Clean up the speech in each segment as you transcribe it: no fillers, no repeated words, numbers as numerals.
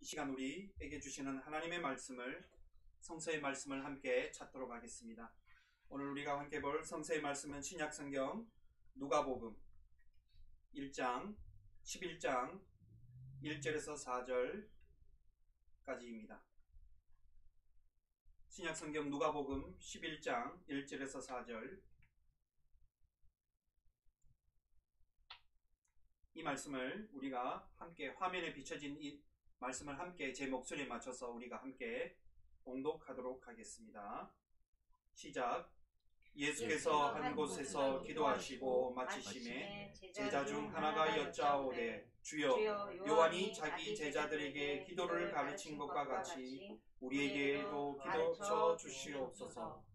시간 우리에게 주시는 하나님의 말씀을, 성서의 말씀을 함께 찾도록 하겠습니다. 오늘 우리가 함께 볼 성서의 말씀은 신약성경 누가복음 1장 11장 1절에서 4절까지입니다. 신약성경 누가복음 11장 1절에서 4절, 이 말씀을 우리가 함께 화면에 비춰진 이 말씀을 함께 제 목소리에 맞춰서 우리가 함께 봉독하도록 하겠습니다. 시작. 예수께서 한 곳에서 기도하시고 마치심에 제자 중 하나가 여짜오되, 주여, 요한이 자기 제자들에게 기도를 가르친 것과 같이 우리에게도 기도쳐 주시옵소서.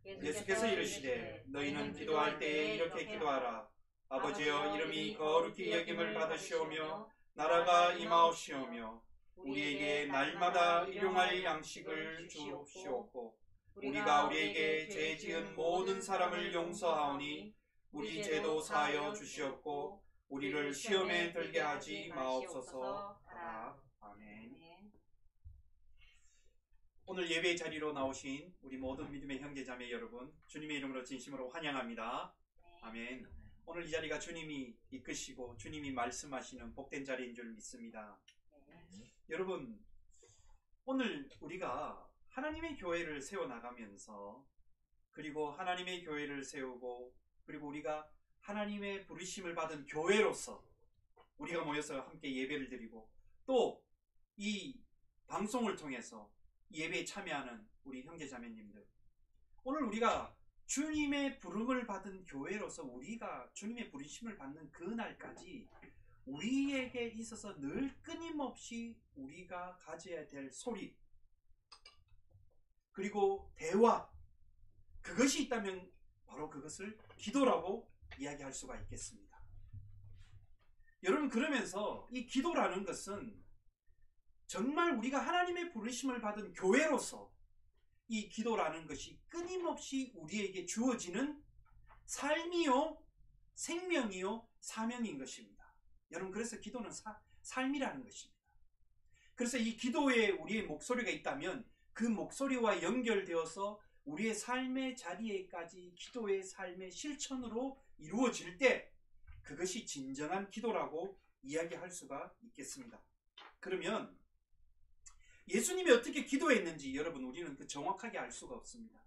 예수께서 이르시되, 너희는 기도할 때에 이렇게 기도하라. 아버지여, 이름이 거룩히 여김을 받으시오며 나라가 임하옵시오며 우리에게 날마다 일용할 양식을 주시옵고, 우리가 우리에게 죄 지은 모든 사람을 용서하오니 우리 죄도 사하여 주시옵고 우리를 시험에 들게 하지 마옵소서. 아멘. 오늘 예배의 자리로 나오신 우리 모든 믿음의 형제자매 여러분, 주님의 이름으로 진심으로 환영합니다. 아멘. 오늘 이 자리가 주님이 이끄시고 주님이 말씀하시는 복된 자리인 줄 믿습니다. 여러분, 오늘 우리가 하나님의 교회를 세워나가면서, 그리고 하나님의 교회를 세우고, 그리고 우리가 하나님의 부르심을 받은 교회로서 우리가 모여서 함께 예배를 드리고, 또 이 방송을 통해서 예배에 참여하는 우리 형제자매님들, 오늘 우리가 주님의 부름을 받은 교회로서 우리가 주님의 부르심을 받는 그날까지 우리에게 있어서 늘 끊임없이 우리가 가져야 될 소리, 그리고 대화, 그것이 있다면 바로 그것을 기도라고 이야기할 수가 있겠습니다. 여러분, 그러면서 이 기도라는 것은 정말 우리가 하나님의 부르심을 받은 교회로서 이 기도라는 것이 끊임없이 우리에게 주어지는 삶이요, 생명이요, 사명인 것입니다. 여러분, 그래서 기도는 삶이라는 것입니다. 그래서 이 기도에 우리의 목소리가 있다면 그 목소리와 연결되어서 우리의 삶의 자리에까지 기도의 삶의 실천으로 이루어질 때 그것이 진정한 기도라고 이야기할 수가 있겠습니다. 그러면 예수님이 어떻게 기도했는지 여러분, 우리는 그 정확하게 알 수가 없습니다.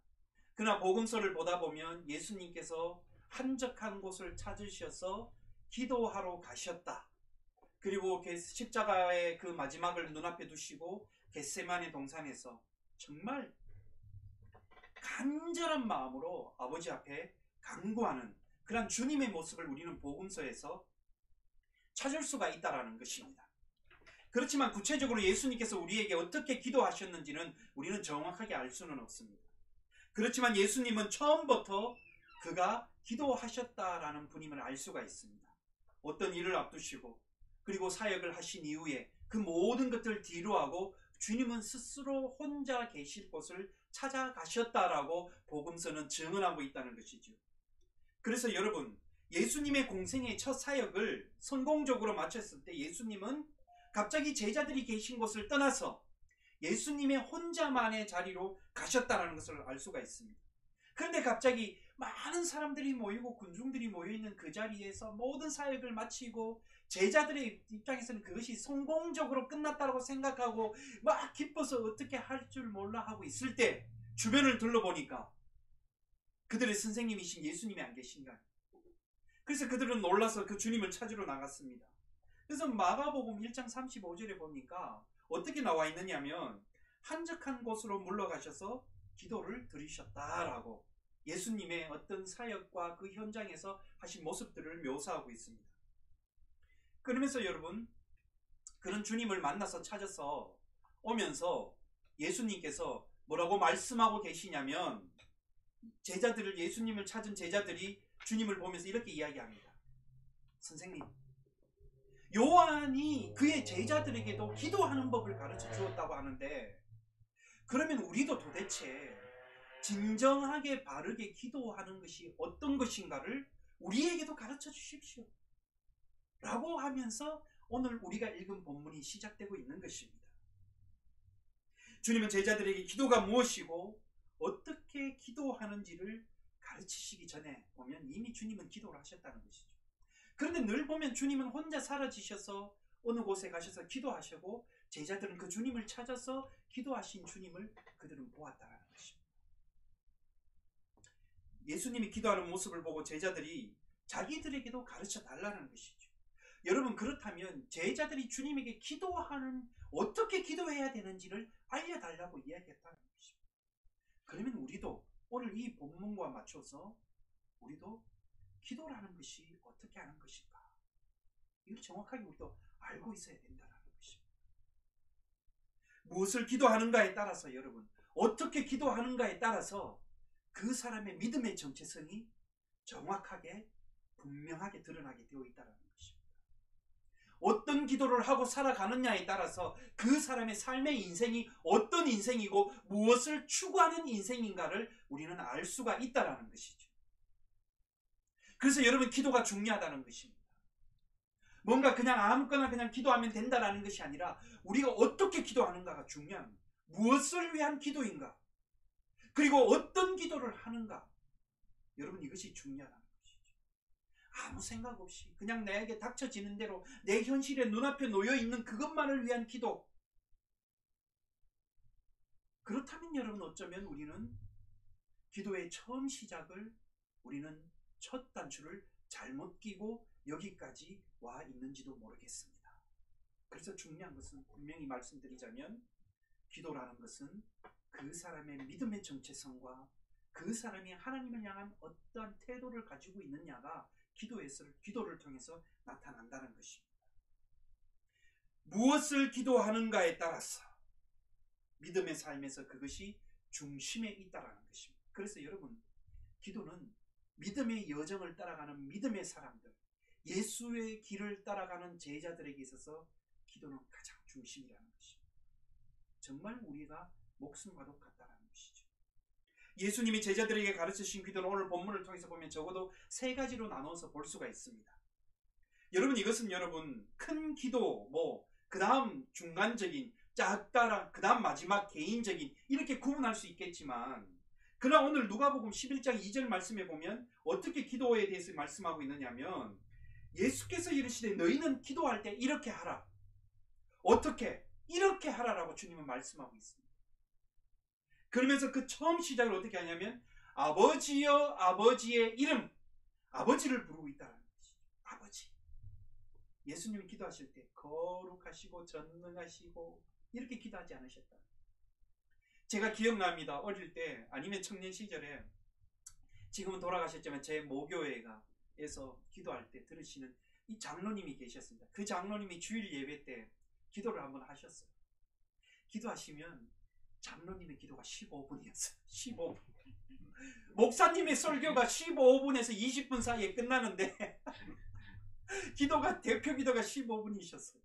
그러나 복음서를 보다 보면 예수님께서 한적한 곳을 찾으셔서 기도하러 가셨다. 그리고 십자가의 그 마지막을 눈앞에 두시고 겟세마네 동산에서 정말 간절한 마음으로 아버지 앞에 간구하는 그런 주님의 모습을 우리는 복음서에서 찾을 수가 있다는 것입니다. 그렇지만 구체적으로 예수님께서 우리에게 어떻게 기도하셨는지는 우리는 정확하게 알 수는 없습니다. 그렇지만 예수님은 처음부터 그가 기도하셨다라는 분임을 알 수가 있습니다. 어떤 일을 앞두시고 그리고 사역을 하신 이후에 그 모든 것들을 뒤로하고 주님은 스스로 혼자 계실 곳을 찾아가셨다라고 복음서는 증언하고 있다는 것이죠. 그래서 여러분, 예수님의 공생의 첫 사역을 성공적으로 마쳤을 때 예수님은 갑자기 제자들이 계신 곳을 떠나서 예수님의 혼자만의 자리로 가셨다는 것을 알 수가 있습니다. 그런데 갑자기 많은 사람들이 모이고 군중들이 모여있는 그 자리에서 모든 사역을 마치고 제자들의 입장에서는 그것이 성공적으로 끝났다고 생각하고 막 기뻐서 어떻게 할 줄 몰라 하고 있을 때 주변을 둘러보니까 그들의 선생님이신 예수님이 안 계신가. 그래서 그들은 놀라서 그 주님을 찾으러 나갔습니다. 그래서 마가복음 1장 35절에 보니까 어떻게 나와 있느냐면 한적한 곳으로 물러가셔서 기도를 드리셨다라고 예수님의 어떤 사역과 그 현장에서 하신 모습들을 묘사하고 있습니다. 그러면서 여러분, 그런 주님을 만나서 찾아서 오면서 예수님께서 뭐라고 말씀하고 계시냐면, 예수님을 찾은 제자들이 주님을 보면서 이렇게 이야기합니다. 선생님, 요한이 그의 제자들에게도 기도하는 법을 가르쳐 주었다고 하는데, 그러면 우리도 도대체 진정하게 바르게 기도하는 것이 어떤 것인가를 우리에게도 가르쳐 주십시오 라고 하면서 오늘 우리가 읽은 본문이 시작되고 있는 것입니다. 주님은 제자들에게 기도가 무엇이고 어떻게 기도하는지를 가르치시기 전에 보면 이미 주님은 기도를 하셨다는 것이죠. 그런데 늘 보면 주님은 혼자 사라지셔서 어느 곳에 가셔서 기도하시고 제자들은 그 주님을 찾아서 기도하신 주님을 그들은 보았다는 것입니다. 예수님이 기도하는 모습을 보고 제자들이 자기들에게도 가르쳐 달라는 것이죠. 여러분, 그렇다면 제자들이 주님에게 어떻게 기도해야 되는지를 알려달라고 이야기했다는 것입니다. 그러면 우리도 오늘 이 본문과 맞춰서 우리도 기도라는 것이 어떻게 하는 것인가, 이걸 정확하게 우리도 알고 있어야 된다는 것입니다. 무엇을 기도하는가에 따라서, 여러분, 어떻게 기도하는가에 따라서 그 사람의 믿음의 정체성이 정확하게 분명하게 드러나게 되어 있다는 것입니다. 어떤 기도를 하고 살아가느냐에 따라서 그 사람의 삶의 인생이 어떤 인생이고 무엇을 추구하는 인생인가를 우리는 알 수가 있다는 것이죠. 그래서 여러분, 기도가 중요하다는 것입니다. 뭔가 그냥 아무거나 그냥 기도하면 된다는 것이 아니라 우리가 어떻게 기도하는가가 중요합니다. 무엇을 위한 기도인가, 그리고 어떤 기도를 하는가, 여러분, 이것이 중요하다는 것이죠. 아무 생각 없이 그냥 나에게 닥쳐지는 대로 내 현실에 눈앞에 놓여있는 그것만을 위한 기도, 그렇다면 여러분, 어쩌면 우리는 기도의 처음 시작을, 우리는 첫 단추를 잘못 끼고 여기까지 와 있는지도 모르겠습니다. 그래서 중요한 것은 분명히 말씀드리자면, 기도라는 것은 그 사람의 믿음의 정체성과 그 사람이 하나님을 향한 어떠한 태도를 가지고 있느냐가 기도를 통해서 나타난다는 것입니다. 무엇을 기도하는가에 따라서 믿음의 삶에서 그것이 중심에 있다는 것입니다. 그래서 여러분, 기도는 믿음의 여정을 따라가는 믿음의 사람들, 예수의 길을 따라가는 제자들에게 있어서 기도는 가장 중심이라는 것입니다. 정말 우리가 목숨과도 같다는 것이죠. 예수님이 제자들에게 가르치신 기도는 오늘 본문을 통해서 보면 적어도 3가지로 나눠서 볼 수가 있습니다. 여러분, 이것은 여러분 큰 기도, 그 다음 중간적인, 작다라, 그 다음 마지막 개인적인, 이렇게 구분할 수 있겠지만, 그러나 오늘 누가복음 11장 2절 말씀에 보면 어떻게 기도에 대해서 말씀하고 있느냐면, 예수께서 이르시되 너희는 기도할 때 이렇게 하라. 어떻게? 이렇게 하라라고 주님은 말씀하고 있습니다. 그러면서 그 처음 시작을 어떻게 하냐면, 아버지여 아버지의 이름, 아버지를 부르고 있다는 것이죠. 아버지. 예수님이 기도하실 때 거룩하시고 전능하시고 이렇게 기도하지 않으셨다. 제가 기억납니다. 어릴 때, 아니면 청년 시절에, 지금은 돌아가셨지만 제 모교회에서 기도할 때 들으시는 이 장로님이 계셨습니다. 그 장로님이 주일 예배 때 기도를 한번 하셨어요. 기도하시면 장로님의 기도가 15분이었어요. 15분. 목사님의 설교가 15분에서 20분 사이에 끝나는데 대표 기도가 15분이셨어요.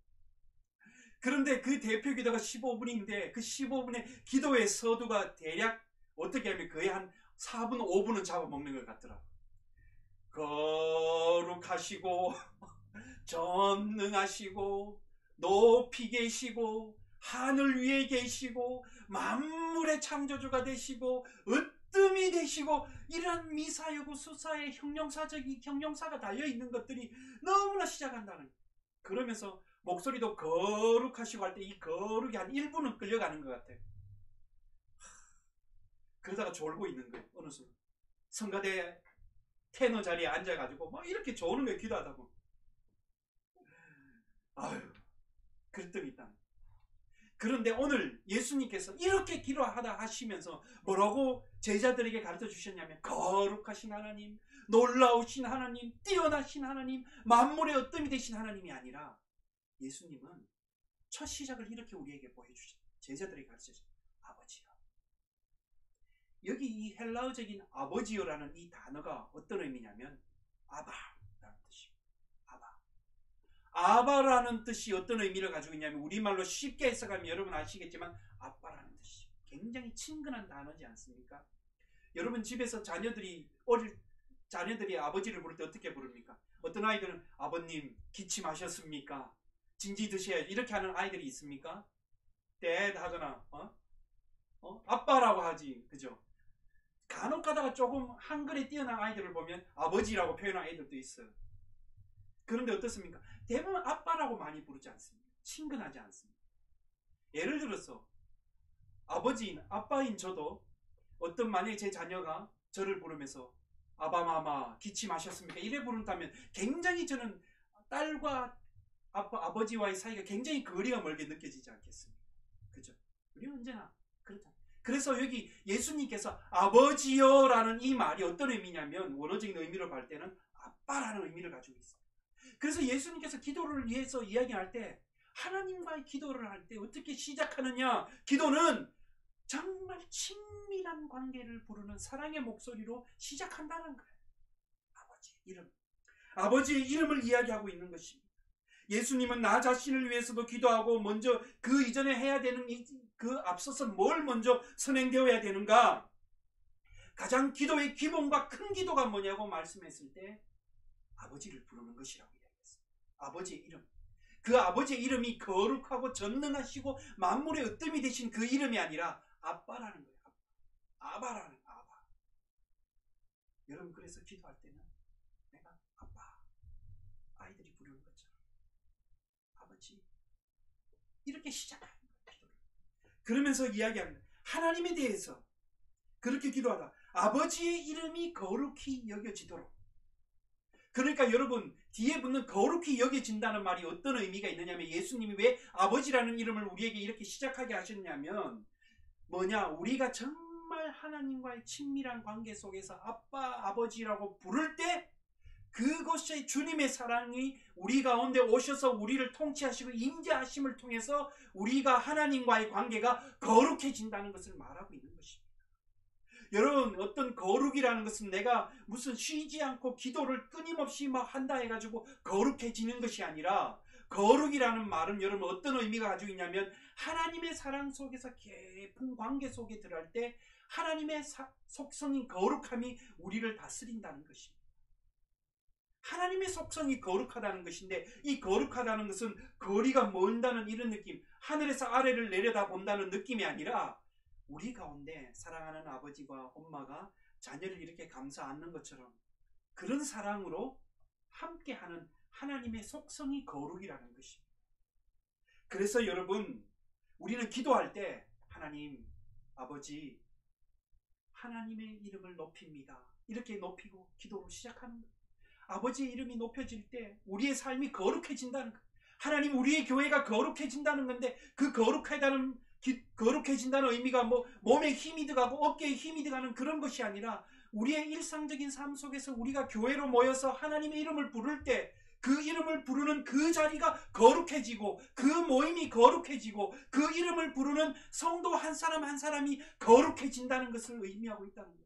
그런데 그 대표 기도가 15분인데 그 15분의 기도의 서두가 대략 어떻게 하면 거의 한 4분, 5분은 잡아먹는 것 같더라고요. 거룩하시고 전능하시고 높이 계시고 하늘 위에 계시고 만물의 창조주가 되시고 으뜸이 되시고, 이러한 미사여구 수사의 형용사가 달려있는 것들이 너무나 시작한다는 거예요. 그러면서 목소리도 거룩하시고 할 때 이 거룩이 한 1분은 끌려가는 것 같아요. 그러다가 졸고 있는 거예요. 어느 순간 성가대 테너 자리에 앉아가지고 막 이렇게 조는 거예요. 기도하다 보면. 아유, 그랬더니 있다. 그런데 오늘 예수님께서 이렇게 기도하다 하시면서 뭐라고 제자들에게 가르쳐 주셨냐면, 거룩하신 하나님, 놀라우신 하나님, 뛰어나신 하나님, 만물의 어뜸이 되신 하나님이 아니라, 예수님은 첫 시작을 이렇게 우리에게 보여주셨어요. 제자들에게 가르쳐주셨어요. 아버지요. 여기 이 헬라어적인 아버지요라는 이 단어가 어떤 의미냐면 아바라는 뜻입니다. 아바라는 뜻이 어떤 의미를 가지고 있냐면, 우리말로 쉽게 해석하면 여러분 아시겠지만 아빠라는 뜻이 굉장히 친근한 단어지 않습니까? 여러분 집에서 자녀들이 아버지를 부를 때 어떻게 부릅니까? 어떤 아이들은 아버님 기침하셨습니까? 진지 드셔야지, 이렇게 하는 아이들이 있습니까? 떼 하거나 아빠라고 하지, 그죠? 간혹 가다가 조금 한글에 뛰어난 아이들을 보면 아버지라고 표현하는 아이들도 있어요. 그런데 어떻습니까? 대부분 아빠라고 많이 부르지 않습니다. 친근하지 않습니다. 예를 들어서 아빠인 저도 만약에 제 자녀가 저를 부르면서 아바마마 기침하셨습니까? 이래 부른다면 굉장히 저는 딸과 아버지와의 사이가 굉장히 거리가 멀게 느껴지지 않겠습니까? 그죠? 우리는 언제나 그렇다. 그래서 여기 예수님께서 아버지요라는 이 말이 어떤 의미냐면 원어적인 의미로 볼 때는 아빠라는 의미를 가지고 있어요. 그래서 예수님께서 기도를 위해서 이야기할 때 하나님과의 기도를 할 때 어떻게 시작하느냐? 기도는 정말 친밀한 관계를 부르는 사랑의 목소리로 시작한다는 거예요. 아버지의 이름. 아버지의 이름을 이야기하고 있는 것입니다. 예수님은 나 자신을 위해서도 기도하고 먼저 그 이전에 해야 되는 그 앞서서 뭘 먼저 선행되어야 되는가? 가장 기도의 기본과 큰 기도가 뭐냐고 말씀했을 때 아버지를 부르는 것이라고 이야기했어요. 아버지의 이름. 그 아버지의 이름이 거룩하고 전능하시고 만물의 으뜸이 되신 그 이름이 아니라 아빠라는 거예요. 아바라는 아바. 여러분 그래서 기도할 때는 내가 아빠, 아이들이 부르는 것처럼 아버지 이렇게 시작하는 거예요. 기도를. 그러면서 이야기하는 거예요. 하나님에 대해서 그렇게 기도하다 아버지의 이름이 거룩히 여겨지도록. 그러니까 여러분 뒤에 붙는 거룩히 여겨진다는 말이 어떤 의미가 있느냐면 예수님이 왜 아버지라는 이름을 우리에게 이렇게 시작하게 하셨냐면 우리가 정말 하나님과의 친밀한 관계 속에서 아빠, 아버지라고 부를 때 그것이 주님의 사랑이 우리 가운데 오셔서 우리를 통치하시고 임재하심을 통해서 우리가 하나님과의 관계가 거룩해진다는 것을 말하고 있는 것입니다. 여러분 어떤 거룩이라는 것은 내가 무슨 쉬지 않고 기도를 끊임없이 한다 해가지고 거룩해지는 것이 아니라 거룩이라는 말은 여러분 어떤 의미가 가지고 있냐면 하나님의 사랑 속에서 깊은 관계 속에 들어갈 때 하나님의 속성인 거룩함이 우리를 다스린다는 것입니다. 하나님의 속성이 거룩하다는 것인데 이 거룩하다는 것은 거리가 먼다는 이런 느낌, 하늘에서 아래를 내려다본다는 느낌이 아니라 우리 가운데 사랑하는 아버지와 엄마가 자녀를 이렇게 감싸 안는 것처럼 그런 사랑으로 함께하는 하나님의 속성이 거룩이라는 것입니다. 그래서 여러분 우리는 기도할 때 하나님, 아버지, 하나님의 이름을 높입니다. 이렇게 높이고 기도를 시작하는 거예요. 아버지의 이름이 높여질 때 우리의 삶이 거룩해진다는 거예요. 하나님 우리의 교회가 거룩해진다는 건데 그 거룩해진다는 의미가 몸에 힘이 들어가고 어깨에 힘이 들어가는 그런 것이 아니라 우리의 일상적인 삶 속에서 우리가 교회로 모여서 하나님의 이름을 부를 때 그 이름을 부르는 그 자리가 거룩해지고 그 모임이 거룩해지고 그 이름을 부르는 성도 한 사람 한 사람이 거룩해진다는 것을 의미하고 있다는 거예요.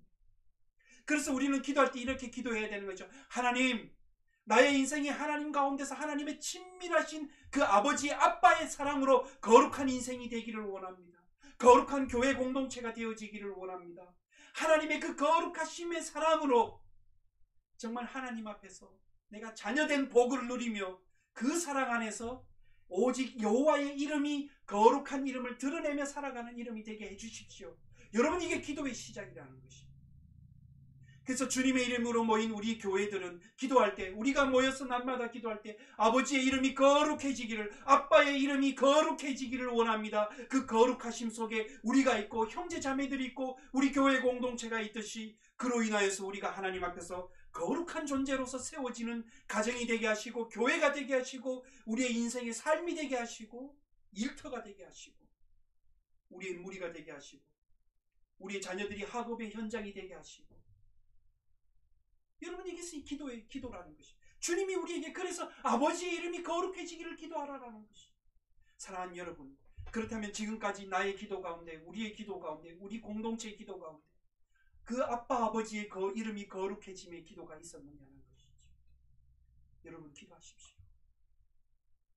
그래서 우리는 기도할 때 이렇게 기도해야 되는 거죠. 하나님, 나의 인생이 하나님 가운데서 하나님의 친밀하신 그 아버지의 아빠의 사랑으로 거룩한 인생이 되기를 원합니다. 거룩한 교회 공동체가 되어지기를 원합니다. 하나님의 그 거룩하심의 사랑으로 정말 하나님 앞에서 내가 자녀된 복을 누리며 그 사랑 안에서 오직 여호와의 이름이 거룩한 이름을 드러내며 살아가는 이름이 되게 해주십시오. 여러분 이게 기도의 시작이라는 것입니다. 그래서 주님의 이름으로 모인 우리 교회들은 기도할 때 우리가 모여서 날마다 기도할 때 아버지의 이름이 거룩해지기를 아빠의 이름이 거룩해지기를 원합니다. 그 거룩하심 속에 우리가 있고 형제 자매들이 있고 우리 교회 공동체가 있듯이 그로 인하여서 우리가 하나님 앞에서 거룩한 존재로서 세워지는 가정이 되게 하시고 교회가 되게 하시고 우리의 인생의 삶이 되게 하시고 일터가 되게 하시고 우리의 무리가 되게 하시고 우리의 자녀들이 학업의 현장이 되게 하시고 여러분 이게 기도의 기도라는 것이 주님이 우리에게 그래서 아버지의 이름이 거룩해지기를 기도하라라는 것이 사랑하는 여러분 그렇다면 지금까지 나의 기도 가운데 우리의 기도 가운데 우리 공동체의 기도 가운데 그 아빠 아버지의 이름이 거룩해짐의 기도가 있었느냐는 것이죠. 여러분 기도하십시오.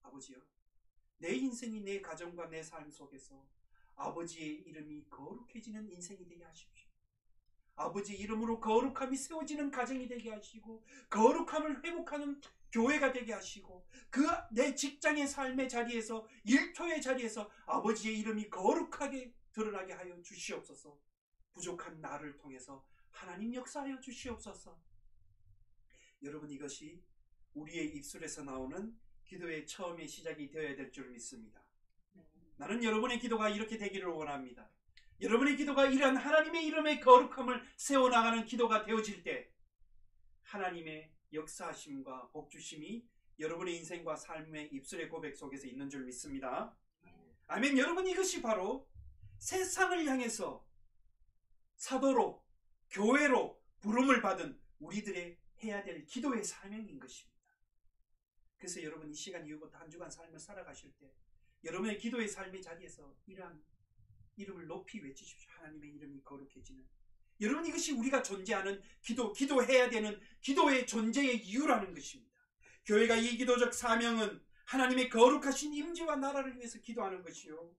아버지요 내 인생이 내 가정과 내 삶 속에서 아버지의 이름이 거룩해지는 인생이 되게 하십시오. 아버지의 이름으로 거룩함이 세워지는 가정이 되게 하시고 거룩함을 회복하는 교회가 되게 하시고 그 내 직장의 삶의 자리에서 일터의 자리에서 아버지의 이름이 거룩하게 드러나게 하여 주시옵소서. 부족한 나를 통해서 하나님 역사하여 주시옵소서. 여러분, 이것이 우리의 입술에서 나오는 기도의 처음의 시작이 되어야 될 줄 믿습니다. 나는 여러분의 기도가 이렇게 되기를 원합니다. 여러분의 기도가 이러한 하나님의 이름의 거룩함을 세워나가는 기도가 되어질 때 하나님의 역사하심과 복주심이 여러분의 인생과 삶의 입술의 고백 속에서 있는 줄 믿습니다. 아멘. 여러분, 이것이 바로 세상을 향해서 사도로, 교회로 부름을 받은 우리들의 해야 될 기도의 사명인 것입니다. 그래서 여러분, 이 시간 이후부터 한 주간 삶을 살아가실 때 여러분의 기도의 삶의 자리에서 이러한 이름을 높이 외치십시오. 하나님의 이름이 거룩해지는. 여러분, 이것이 우리가 존재하는 기도해야 되는 기도의 존재의 이유라는 것입니다. 교회가 이 기도적 사명은 하나님의 거룩하신 임재와 나라를 위해서 기도하는 것이요.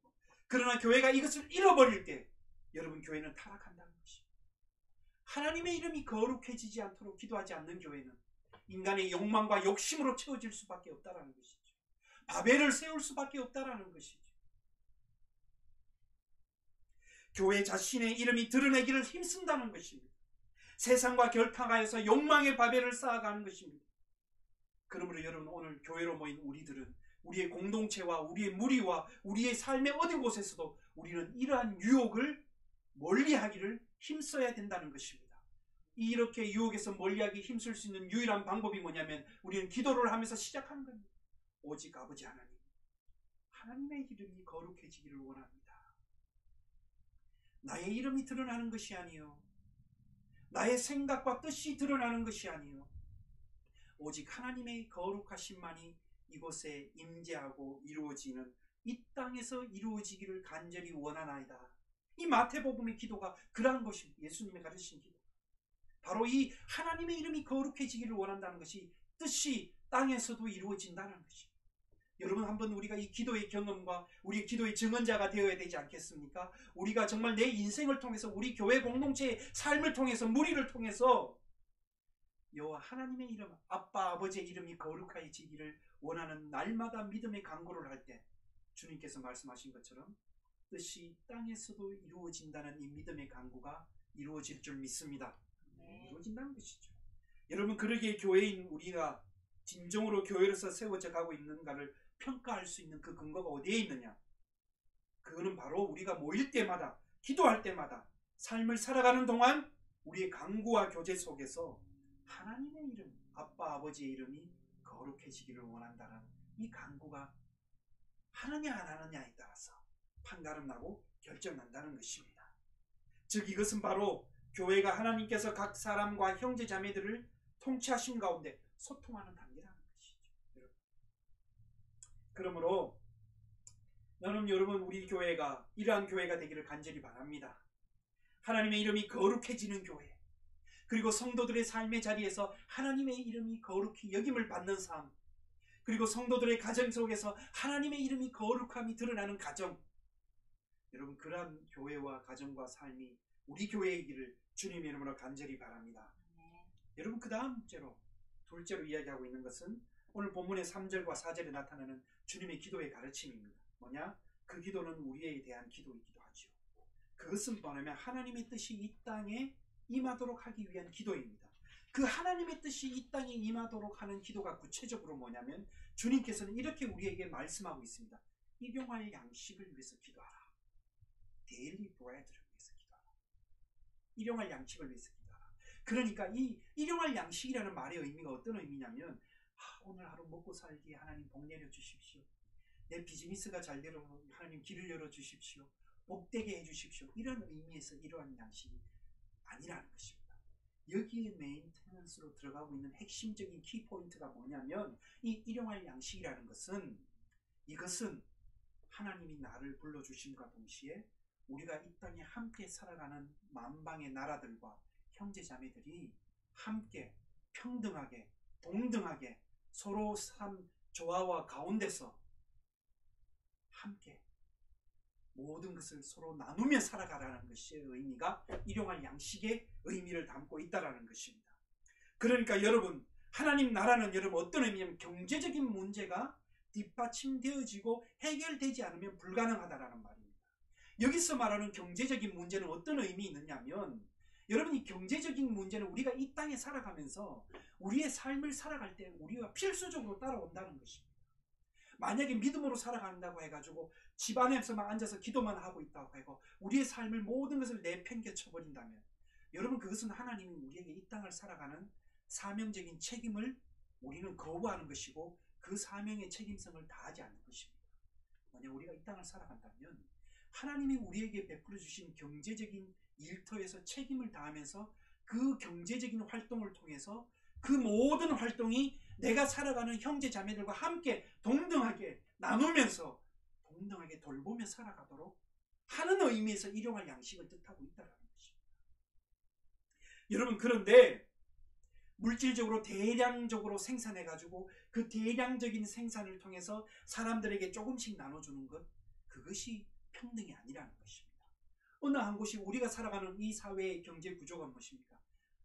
그러나 교회가 이것을 잃어버릴 때 여러분, 교회는 타락한다는 것입니다. 하나님의 이름이 거룩해지지 않도록 기도하지 않는 교회는 인간의 욕망과 욕심으로 채워질 수밖에 없다는 것이죠. 바벨을 세울 수밖에 없다는 것이죠. 교회 자신의 이름이 드러내기를 힘쓴다는 것입니다. 세상과 결탁하여서 욕망의 바벨을 쌓아가는 것입니다. 그러므로 여러분, 오늘 교회로 모인 우리들은 우리의 공동체와 우리의 무리와 우리의 삶의 어디 곳에서도 우리는 이러한 유혹을 멀리하기를 힘써야 된다는 것입니다. 이렇게 유혹에서 멀리하기 힘쓸 수 있는 유일한 방법이 뭐냐면 우리는 기도를 하면서 시작하는 겁니다. 오직 아버지 하나님, 하나님의 이름이 거룩해지기를 원합니다. 나의 이름이 드러나는 것이 아니요, 나의 생각과 뜻이 드러나는 것이 아니요, 오직 하나님의 거룩하심만이 이곳에 임재하고 이루어지는 이 땅에서 이루어지기를 간절히 원하나이다. 이 마태복음의 기도가 그러한 것입니다. 예수님이 가르치신 기도. 바로 이 하나님의 이름이 거룩해지기를 원한다는 것이 뜻이 땅에서도 이루어진다는 것입니다. 여러분, 한번 우리가 이 기도의 경험과 우리 기도의 증언자가 되어야 되지 않겠습니까? 우리가 정말 내 인생을 통해서 우리 교회 공동체의 삶을 통해서 무리를 통해서 여호와 하나님의 이름, 아빠 아버지의 이름이 거룩해지기를 원하는 날마다 믿음의 간구를 할 때 주님께서 말씀하신 것처럼 뜻이 땅에서도 이루어진다는 이 믿음의 간구가 이루어질 줄 믿습니다. 이루어진다는 것이죠. 여러분, 그러기에 교회인 우리가 진정으로 교회로서 세워져 가고 있는가를 평가할 수 있는 그 근거가 어디에 있느냐? 그거는 바로 우리가 모일 때마다, 기도할 때마다, 삶을 살아가는 동안 우리의 간구와 교제 속에서 하나님의 이름, 아빠 아버지의 이름이 거룩해지기를 원한다는 이 간구가 하느냐 안 하느냐에 따라서 판가름 나고 결정난다는 것입니다. 즉, 이것은 바로 교회가 하나님께서 각 사람과 형제 자매들을 통치하신 가운데 소통하는 단계라는 것이죠. 그러므로 나는 여러분, 우리 교회가 이러한 교회가 되기를 간절히 바랍니다. 하나님의 이름이 거룩해지는 교회, 그리고 성도들의 삶의 자리에서 하나님의 이름이 거룩히 여김을 받는 삶, 그리고 성도들의 가정 속에서 하나님의 이름이 거룩함이 드러나는 가정, 여러분, 그러한 교회와 가정과 삶이 우리 교회의 길을 주님의 이름으로 간절히 바랍니다. 여러분, 그 다음 둘째로 이야기하고 있는 것은 오늘 본문의 3절과 4절에 나타나는 주님의 기도의 가르침입니다. 뭐냐? 그 기도는 우리에 대한 기도이기도 하죠. 그것은 뭐냐면 하나님의 뜻이 이 땅에 임하도록 하기 위한 기도입니다. 그 하나님의 뜻이 이 땅에 임하도록 하는 기도가 구체적으로 뭐냐면 주님께서는 이렇게 우리에게 말씀하고 있습니다. 일용할 양식을 위해서 기도하라. Daily bread를 위해서 기도하라. 일용할 양식을 위해서 기도하라. 그러니까 이 일용할 양식이라는 말의 의미가 어떤 의미냐면 오늘 하루 먹고 살기에 하나님 복 내려 주십시오. 내 비즈니스가 잘 되도록 하나님 길을 열어 주십시오. 복되게 해 주십시오. 이런 의미에서 이러한 양식이 아니라는 것입니다. 여기에 메인테넌스로 들어가고 있는 핵심적인 키포인트가 뭐냐면 이 일용할 양식이라는 것은 이것은 하나님이 나를 불러주심과 동시에 우리가 이 땅에 함께 살아가는 만방의 나라들과 형제자매들이 함께 평등하게 동등하게 서로 삶 조화와 가운데서 함께 모든 것을 서로 나누며 살아가라는 것의 의미가 일용할 양식의 의미를 담고 있다는 것입니다. 그러니까 여러분, 하나님 나라는 여러분 어떤 의미냐면 경제적인 문제가 뒷받침되어지고 해결되지 않으면 불가능하다라는 말입니다. 여기서 말하는 경제적인 문제는 어떤 의미 있느냐면, 여러분, 이 경제적인 문제는 우리가 이 땅에 살아가면서 우리의 삶을 살아갈 때 우리가 필수적으로 따라온다는 것입니다. 만약에 믿음으로 살아간다고 해가지고 집안에서만 앉아서 기도만 하고 있다고 하고 우리의 삶을 모든 것을 내팽개쳐 버린다면, 여러분, 그것은 하나님이 우리에게 이 땅을 살아가는 사명적인 책임을 우리는 거부하는 것이고 그 사명의 책임성을 다하지 않는 것입니다. 만약 우리가 이 땅을 살아간다면 하나님이 우리에게 베풀어 주신 경제적인 일터에서 책임을 다하면서 그 경제적인 활동을 통해서 그 모든 활동이 내가 살아가는 형제 자매들과 함께 동등하게 나누면서 동등하게 돌보며 살아가도록 하는 의미에서 일용할 양식을 뜻하고 있다는 것입니다. 여러분, 그런데 물질적으로 대량적으로 생산해가지고 그 대량적인 생산을 통해서 사람들에게 조금씩 나눠주는 것, 그것이 평등이 아니라는 것입니다. 어느 한 곳이 우리가 살아가는 이 사회의 경제 구조가 무엇입니까?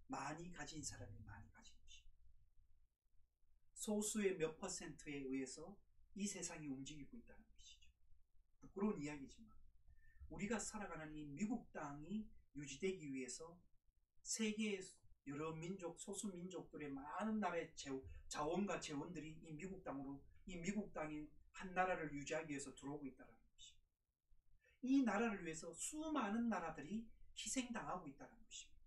많이 가진 사람이 많이 가진 것입니다. 소수의 몇 퍼센트에 의해서 이 세상이 움직이고 있다는 것이죠. 부끄러운 이야기지만 우리가 살아가는 이 미국 땅이 유지되기 위해서 세계의 여러 민족, 소수 민족들의 많은 나라의 자원과 재원들이 이 미국 땅이 한 나라를 유지하기 위해서 들어오고 있다는 것입니다. 이 나라를 위해서 수많은 나라들이 희생당하고 있다는 것입니다.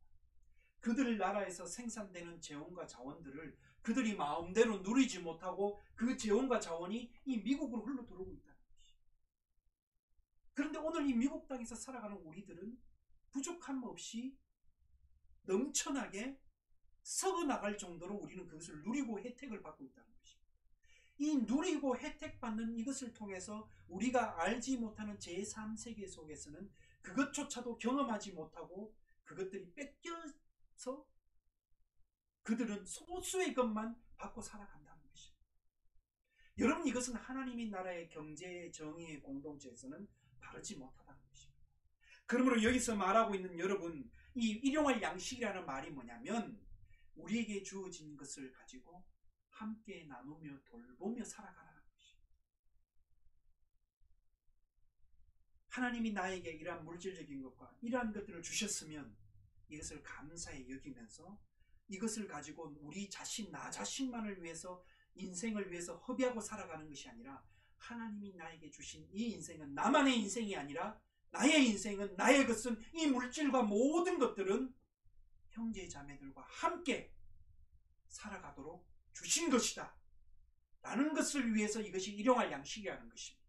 그들 나라에서 생산되는 재원과 자원들을 그들이 마음대로 누리지 못하고 그 재원과 자원이 이 미국으로 흘러 들어오고 있다는 것입니다. 그런데 오늘 이 미국 땅에서 살아가는 우리들은 부족함 없이 넘쳐나게 썩어 나갈 정도로 우리는 그것을 누리고 혜택을 받고 있다는 것입니다. 이 누리고 혜택받는 이것을 통해서 우리가 알지 못하는 제3세계 속에서는 그것조차도 경험하지 못하고 그것들이 뺏겨서 그들은 소수의 것만 받고 살아간다는 것입니다. 여러분, 이것은 하나님의 나라의 경제 정의의 공동체에서는 바르지 못하다는 것입니다. 그러므로 여기서 말하고 있는 여러분, 이 일용할 양식이라는 말이 뭐냐면 우리에게 주어진 것을 가지고 함께 나누며 돌보며 살아가라는 것입니다. 하나님이 나에게 이러한 물질적인 것과 이러한 것들을 주셨으면 이것을 감사히 여기면서 이것을 가지고 우리 자신, 나 자신만을 위해서 인생을 위해서 허비하고 살아가는 것이 아니라 하나님이 나에게 주신 이 인생은 나만의 인생이 아니라 나의 인생은, 나의 것은, 이 물질과 모든 것들은 형제 자매들과 함께 살아가도록 주신 것이다 라는 것을 위해서 이것이 일용할 양식이라는 것입니다.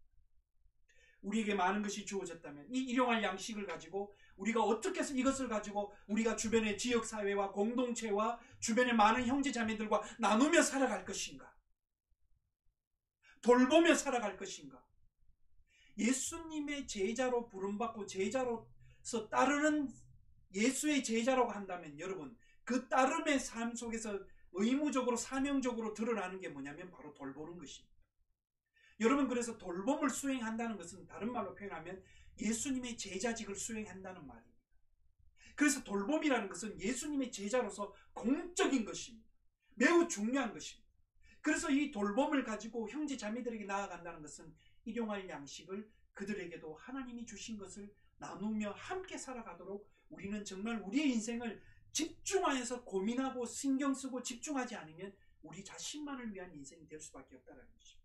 우리에게 많은 것이 주어졌다면 이 일용할 양식을 가지고 우리가 어떻게 해서 이것을 가지고 우리가 주변의 지역사회와 공동체와 주변의 많은 형제 자매들과 나누며 살아갈 것인가? 돌보며 살아갈 것인가? 예수님의 제자로 부름받고 제자로서 따르는 예수의 제자라고 한다면 여러분, 그 따름의 삶 속에서 의무적으로 사명적으로 드러나는 게 뭐냐면 바로 돌보는 것입니다. 여러분, 그래서 돌봄을 수행한다는 것은 다른 말로 표현하면 예수님의 제자직을 수행한다는 말입니다. 그래서 돌봄이라는 것은 예수님의 제자로서 공적인 것입니다. 매우 중요한 것입니다. 그래서 이 돌봄을 가지고 형제 자매들에게 나아간다는 것은 일용할 양식을 그들에게도 하나님이 주신 것을 나누며 함께 살아가도록 우리는 정말 우리의 인생을 집중하여서 고민하고 신경 쓰고 집중하지 않으면 우리 자신만을 위한 인생이 될 수밖에 없다는 것입니다.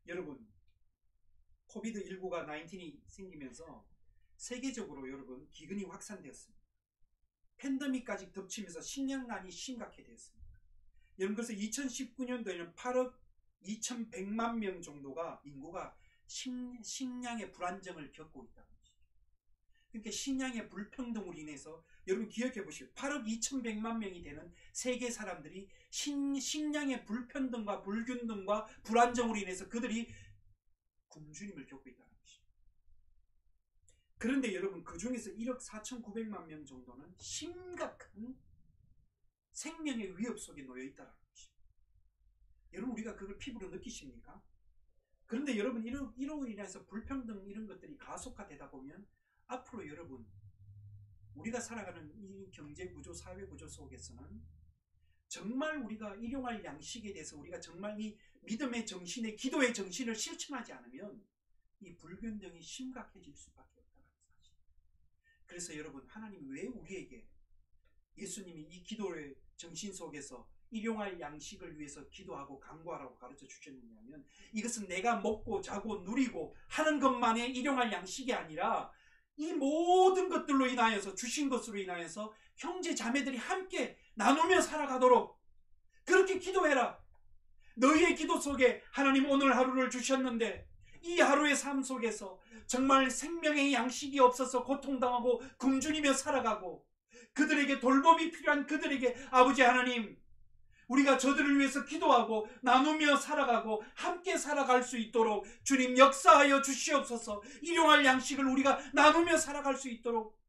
여러분, 코비드19가 19이 생기면서 세계적으로 여러분 기근이 확산되었습니다. 팬데믹까지 덮치면서 식량난이 심각해 되었습니다. 여러분, 그래서 2019년도에는 8억 2,100만 명 정도가 인구가 식량의 불안정을 겪고 있다는 것이죠. 그러니까 식량의 불평등으로 인해서 여러분 기억해 보시오. 8억 2,100만 명이 되는 세계 사람들이 식량의 불평등과 불균등과 불안정으로 인해서 그들이 굶주림을 겪고 있다는 것이죠. 그런데 여러분, 그 중에서 1억 4,900만 명 정도는 심각한 생명의 위협 속에 놓여 있다는 것입니다. 여러분, 우리가 그걸 피부로 느끼십니까? 그런데 여러분, 이로 인해서 불평등 이런 것들이 가속화되다 보면 앞으로 여러분, 우리가 살아가는 이 경제구조, 사회구조 속에서는 정말 우리가 일용할 양식에 대해서 우리가 정말 이 믿음의 정신의 기도의 정신을 실천하지 않으면 이 불균등이 심각해질 수밖에 없다는 사실. 그래서 여러분, 하나님이 왜 우리에게 예수님이 이 기도의 정신 속에서 일용할 양식을 위해서 기도하고 간구하라고 가르쳐 주셨느냐면, 이것은 내가 먹고 자고 누리고 하는 것만의 일용할 양식이 아니라 이 모든 것들로 인하여서, 주신 것으로 인하여서 형제 자매들이 함께 나누며 살아가도록 그렇게 기도해라. 너희의 기도 속에 하나님 오늘 하루를 주셨는데 이 하루의 삶 속에서 정말 생명의 양식이 없어서 고통당하고 굶주리며 살아가고, 그들에게 돌봄이 필요한 그들에게 아버지 하나님, 우리가 저들을 위해서 기도하고 나누며 살아가고 함께 살아갈 수 있도록 주님 역사하여 주시옵소서. 일용할 양식을 우리가 나누며 살아갈 수 있도록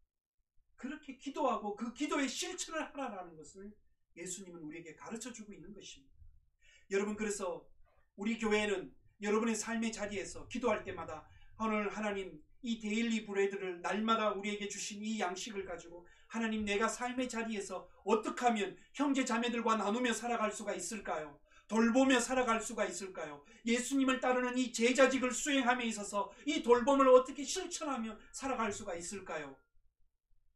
그렇게 기도하고 그 기도의 실천을 하라는 것을 예수님은 우리에게 가르쳐주고 있는 것입니다. 여러분, 그래서 우리 교회는 여러분의 삶의 자리에서 기도할 때마다 오늘 하나님 이 데일리 브레드를 날마다 우리에게 주신 이 양식을 가지고 하나님, 내가 삶의 자리에서 어떻게 하면 형제 자매들과 나누며 살아갈 수가 있을까요? 돌보며 살아갈 수가 있을까요? 예수님을 따르는 이 제자직을 수행함에 있어서 이 돌봄을 어떻게 실천하며 살아갈 수가 있을까요?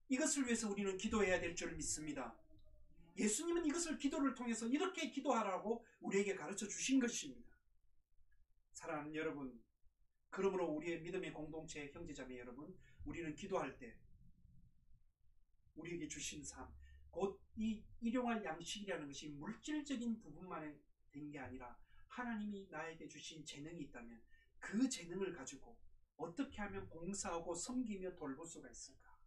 이것을 위해서 우리는 기도해야 될 줄 믿습니다. 예수님은 이것을 기도를 통해서 이렇게 기도하라고 우리에게 가르쳐 주신 것입니다. 사랑하는 여러분, 그러므로 우리의 믿음의 공동체 형제자매 여러분, 우리는 기도할 때 우리에게 주신 삶, 곧 이 일용할 양식이라는 것이 물질적인 부분만 된 게 아니라 하나님이 나에게 주신 재능이 있다면 그 재능을 가지고 어떻게 하면 봉사하고 섬기며 돌볼 수가 있을까?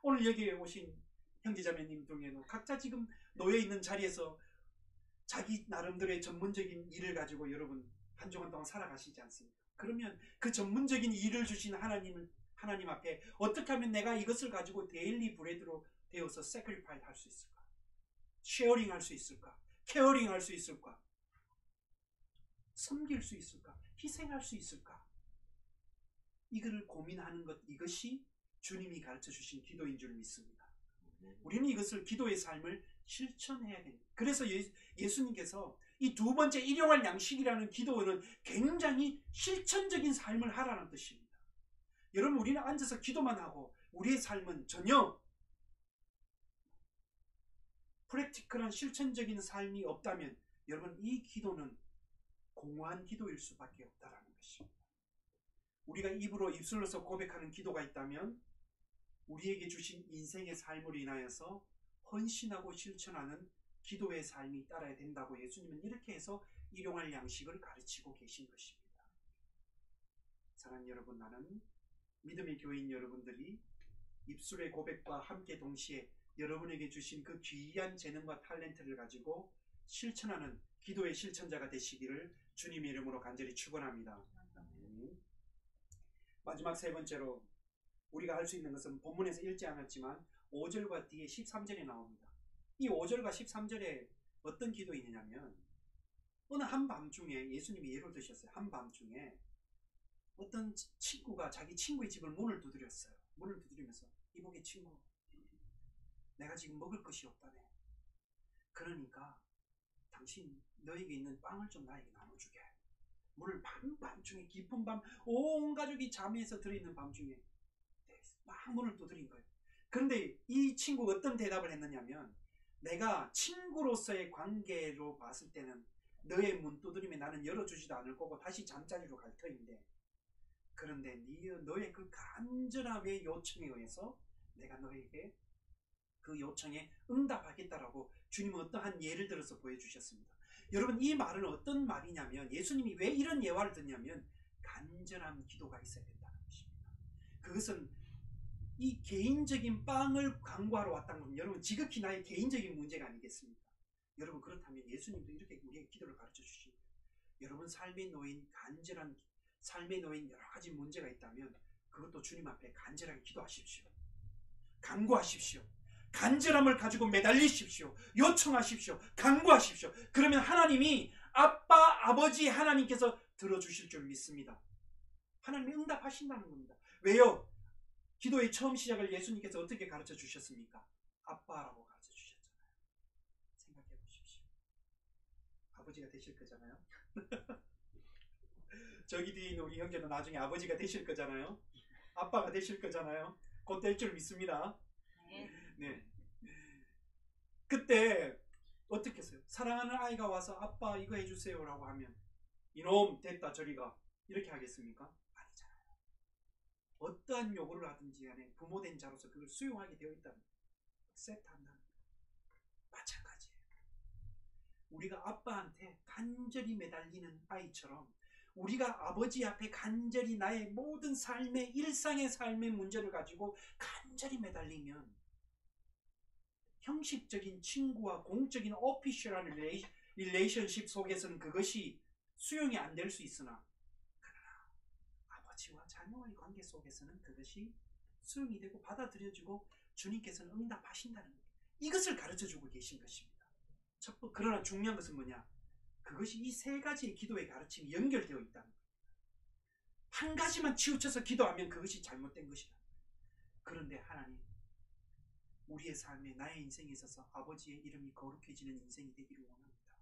오늘 여기에 오신 형제자매님 중에는 각자 지금 놓여있는 자리에서 자기 나름대로의 전문적인 일을 가지고 여러분 한 주간 동안 살아가시지 않습니까? 그러면 그 전문적인 일을 주신 하나님 앞에 어떻게 하면 내가 이것을 가지고 데일리 브레드로 되어서 세크리파이드 할 수 있을까? 쉐어링 할 수 있을까? 케어링 할 수 있을까? 섬길 수 있을까? 희생할 수 있을까? 이거를 고민하는 것, 이것이 주님이 가르쳐 주신 기도인 줄 믿습니다. 우리는 이것을 기도의 삶을 실천해야 됩니다. 그래서 예수님께서 이 두 번째 일용할 양식이라는 기도는 굉장히 실천적인 삶을 하라는 뜻입니다. 여러분, 우리는 앉아서 기도만 하고 우리의 삶은 전혀 프랙티컬한 실천적인 삶이 없다면 여러분, 이 기도는 공허한 기도일 수밖에 없다는 것입니다. 우리가 입술로서 고백하는 기도가 있다면 우리에게 주신 인생의 삶으로 인하여서 헌신하고 실천하는 기도의 삶이 따라야 된다고 예수님은 이렇게 해서 일용할 양식을 가르치고 계신 것입니다. 사랑하는 여러분, 나는 믿음의 교인 여러분들이 입술의 고백과 함께 동시에 여러분에게 주신 그 귀한 재능과 탤런트를 가지고 실천하는 기도의 실천자가 되시기를 주님의 이름으로 간절히 축원합니다. 마지막 세 번째로 우리가 할 수 있는 것은 본문에서 읽지 않았지만 5절과 뒤에 13절에 나옵니다. 이 5절과 13절에 어떤 기도 있느냐면, 어느 한밤중에 예수님이 예를 드셨어요. 한밤중에 어떤 친구가 자기 친구의 집을 문을 두드렸어요. 문을 두드리면서, 이보게 친구, 내가 지금 먹을 것이 없다네. 그러니까 당신 너에게 있는 빵을 좀 나에게 나눠주게. 문을 밤중에, 깊은 밤, 온 가족이 잠에서 들어있는 밤중에 막 문을 두드린 거예요. 그런데 이 친구가 어떤 대답을 했느냐면, 내가 친구로서의 관계로 봤을 때는 너의 문 두드리면 나는 열어주지도 않을 거고 다시 잠자리로 갈 터인데, 그런데 너의 그 간절함의 요청에 의해서 내가 너에게 그 요청에 응답하겠다라고 주님은 어떠한 예를 들어서 보여주셨습니다. 여러분, 이 말은 어떤 말이냐면, 예수님이 왜 이런 예화를 듣냐면 간절한 기도가 있어야 된다는 것입니다. 그것은 이 개인적인 빵을 강구하러 왔다는 건 여러분 지극히 나의 개인적인 문제가 아니겠습니까? 여러분, 그렇다면 예수님도 이렇게 우리의 기도를 가르쳐 주십니다. 여러분 삶에 놓인 간절한 삶에 놓인 여러 가지 문제가 있다면 그것도 주님 앞에 간절하게 기도하십시오. 간구하십시오. 간절함을 가지고 매달리십시오. 요청하십시오. 간구하십시오. 그러면 하나님이 아버지 하나님께서 들어주실 줄 믿습니다. 하나님이 응답하신다는 겁니다. 왜요? 기도의 처음 시작을 예수님께서 어떻게 가르쳐 주셨습니까? 아빠라고 가르쳐 주셨잖아요. 생각해 보십시오. 아버지가 되실 거잖아요. 저기 뒤에 있는 우리 형제도 나중에 아버지가 되실 거잖아요. 아빠가 되실 거잖아요. 곧 될 줄 믿습니다. 네. 그때 어떻게 했어요? 사랑하는 아이가 와서 아빠 이거 해주세요 라고 하면 이놈 됐다 저리가 이렇게 하겠습니까? 아니잖아요. 어떠한 요구를 하든지 간에 부모된 자로서 그걸 수용하게 되어 있다는 세트한다는 거예요. 마찬가지예요. 우리가 아빠한테 간절히 매달리는 아이처럼 우리가 아버지 앞에 간절히 나의 모든 삶의 일상의 삶의 문제를 가지고 간절히 매달리면 형식적인 친구와 공적인 오피셜한 릴레이션십 속에서는 그것이 수용이 안 될 수 있으나 그러나 아버지와 자녀와의 관계 속에서는 그것이 수용이 되고 받아들여지고 주님께서는 응답하신다는 거예요. 이것을 가르쳐주고 계신 것입니다. 그러나 중요한 것은 뭐냐? 그것이 이 세 가지의 기도의 가르침이 연결되어 있다는 거예요. 한 가지만 치우쳐서 기도하면 그것이 잘못된 것이다. 그런데 하나님, 우리의 삶에 나의 인생에 있어서 아버지의 이름이 거룩해지는 인생이 되기를 원합니다.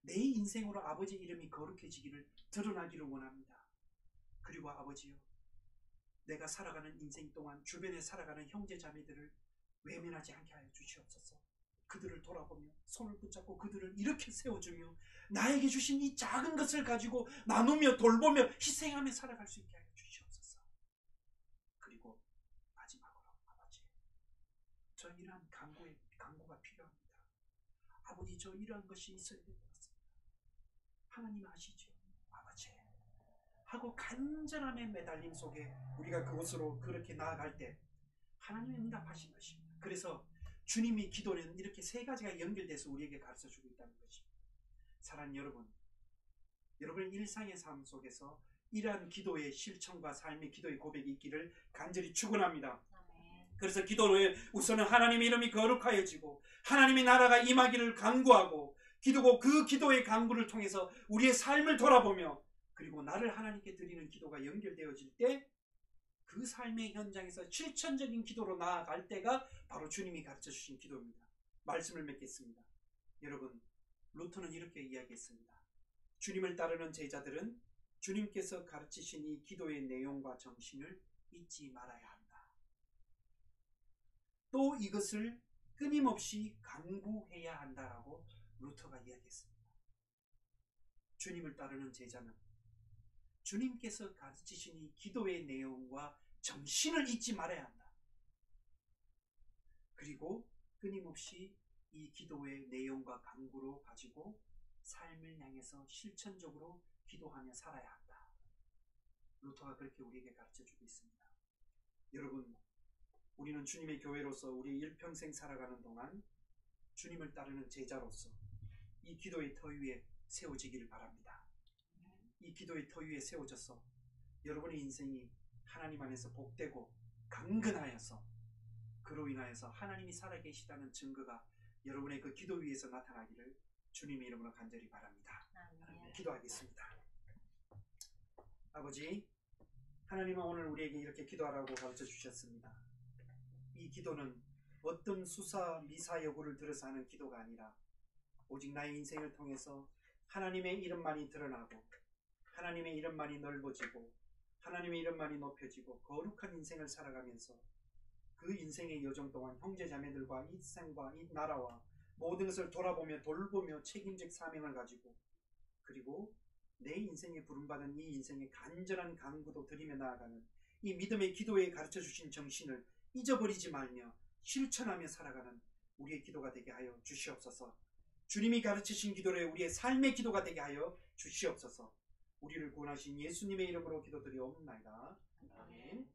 내 인생으로 아버지의 이름이 거룩해지기를 드러나기를 원합니다. 그리고 아버지요, 내가 살아가는 인생 동안 주변에 살아가는 형제 자매들을 외면하지 않게 하여 주시옵소서. 그들을 돌아보며 손을 붙잡고 그들을 이렇게 세워주며 나에게 주신 이 작은 것을 가지고 나누며 돌보며 희생하며 살아갈 수 있게 하여 주시옵소서. 그리고 마지막으로 아버지, 저 이러한 간구가 필요합니다. 아버지, 저 이러한 것이 있어야 될 것 같습니다. 하나님 아시죠? 아버지 하고 간절함의 매달림 속에 우리가 그곳으로 그렇게 나아갈 때 하나님의 응답하신 것입니다. 그래서 주님이 기도는 이렇게 세 가지가 연결돼서 우리에게 가르쳐주고 있다는 것입니다. 사랑하는 여러분, 여러분의 일상의 삶 속에서 이러한 기도의 실천과 삶의 기도의 고백이 있기를 간절히 축원합니다. 그래서 기도는 우선은 하나님의 이름이 거룩하여지고 하나님의 나라가 임하기를 간구하고 기도고 그 기도의 간구를 통해서 우리의 삶을 돌아보며 그리고 나를 하나님께 드리는 기도가 연결되어질 때 그 삶의 현장에서 실천적인 기도로 나아갈 때가 바로 주님이 가르쳐주신 기도입니다. 말씀을 맺겠습니다. 여러분, 루터는 이렇게 이야기했습니다. 주님을 따르는 제자들은 주님께서 가르치신 이 기도의 내용과 정신을 잊지 말아야 한다. 또 이것을 끊임없이 강구해야 한다라고 루터가 이야기했습니다. 주님을 따르는 제자는 주님께서 가르치신 이 기도의 내용과 정신을 잊지 말아야 한다. 그리고 끊임없이 이 기도의 내용과 강구로 가지고 삶을 향해서 실천적으로 기도하며 살아야 한다. 루터가 그렇게 우리에게 가르쳐주고 있습니다. 여러분, 우리는 주님의 교회로서 우리 일평생 살아가는 동안 주님을 따르는 제자로서 이 기도의 터 위에 세워지기를 바랍니다. 이 기도의 터 위에 세워져서 여러분의 인생이 하나님 안에서 복되고 강건하여서 그로 인하여서 하나님이 살아계시다는 증거가 여러분의 그 기도 위에서 나타나기를 주님의 이름으로 간절히 바랍니다. 기도하겠습니다. 아버지, 하나님은 오늘 우리에게 이렇게 기도하라고 가르쳐 주셨습니다. 이 기도는 어떤 수사 미사 여구를 들어서 하는 기도가 아니라 오직 나의 인생을 통해서 하나님의 이름만이 드러나고 하나님의 이름만이 넓어지고 하나님의 이름만이 높여지고 거룩한 인생을 살아가면서 그 인생의 여정 동안 형제자매들과 이 세상과 이 나라와 모든 것을 돌아보며 돌보며 책임적 사명을 가지고 그리고 내 인생에 부름받은 이 인생의 간절한 간구도 드리며 나아가는 이 믿음의 기도에 가르쳐주신 정신을 잊어버리지 말며 실천하며 살아가는 우리의 기도가 되게 하여 주시옵소서. 주님이 가르치신 기도를 우리의 삶의 기도가 되게 하여 주시옵소서. 우리를 구원하신 예수님의 이름으로 기도드리옵나이다. 아멘.